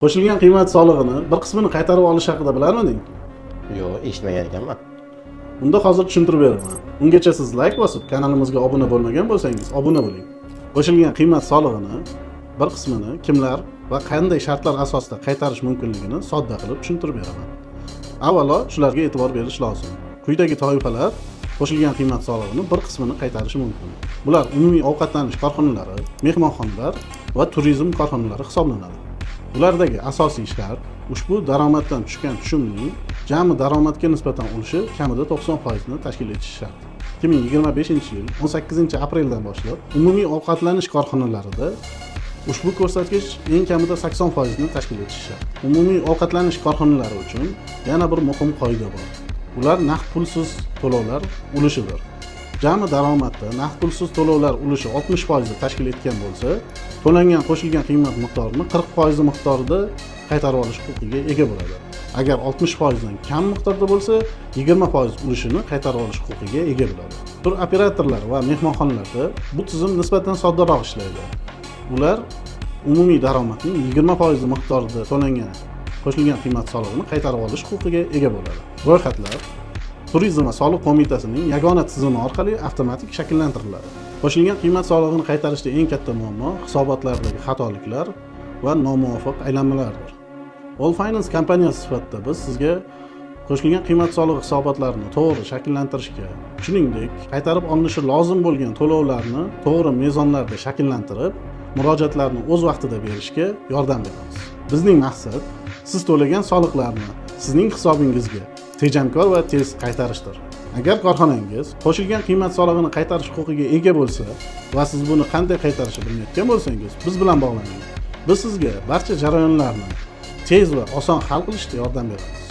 Qo'shilgan qiymat solig'ini bir qismini qaytarib olish haqida bilarmiding? Yo'q, eshitmagan ekanman. Unda hozir tushuntirib beraman. Ungacha siz like bosib, kanalimizga obuna bo'lmagan bo'lsangiz, obuna bo'ling. Qo'shilgan qiymat solig'ini bir qismini kimlar va qanday shartlar asosida qaytarish mumkinligini sodda qilib tushuntirib beraman. Avvalo, shularga e'tibor berish lozim. Quyidagi toifalar qo'shilgan qiymat solig'ini bir qismini qaytarishi mumkin. Bular umumiy ovqatlanish korxonalari, mehmonxonalar va turizm korxonalari hisoblanadi. Ulardagi asosiy shart ushbu daromaddan tushgan tushumning jami daromadga nisbatan ulushi kamida 90% ni tashkil etishi shart. 2025-yil 18-apreldan boshlab umumiy ovqatlanish korxonalarida ushbu ko'rsatkich eng kamida 80% ni tashkil etishi shart. Umumiy ovqatlanish korxonalari uchun yana bir muhim qoida bor. Ular naqd pulsiz to'lovlar ulushidir. Jami daromadda naqd pulsiz to'lovlar ulushi 60% tashkil etgan bo'lsa, to'langan qo'shilgan qiymat miqdorini 40% miqdorida qaytarib olish huquqiga ega bo'ladi. Agar 60% dan kam miqdorda bo'lsa, 20% ulushini qaytarib olish huquqiga ega bo'ladi. Tur operatorlar va mehmonxonalarda bu tizim nisbatan soddaroq ishlaydi. Ular umumiy daromadning 20% miqdorida to'langan qo'shilgan qiymat solig'ini qaytarib olish huquqiga ega bo'ladi. Ro'yxatlar Turizm va soliq qo'mitasining yagona tizimi orqali avtomatik shakllantiriladi. Qo'shilgan qiymat solig'ini qaytarishda eng katta muammo hisobotlardagi xatoliklar va nomuvofiq aylanmalardir. All Finance kompaniyasi sifatida biz sizga qo'shilgan qiymat solig'i hisobotlarini to'g'ri shakllantirishga, shuningdek, qaytarib olinishi lozim bo'lgan to'lovlarni to'g'ri mezonlarda shakllantirib, murojaatlarni o'z vaqtida berishga yordam beramiz. Bizning maqsad siz to'lagan soliqlarni sizning hisobingizga tejamkor va tez qaytarishdir. Agar korxonangiz qo'shilgan qiymat solig'ini qaytarish huquqiga ega bo'lsa va siz buni qanday qaytarishni bilmayotgan bo'lsangiz, biz bilan bog'laning. Biz sizga barcha jarayonlarni tez va oson hal qilishda yordam beramiz.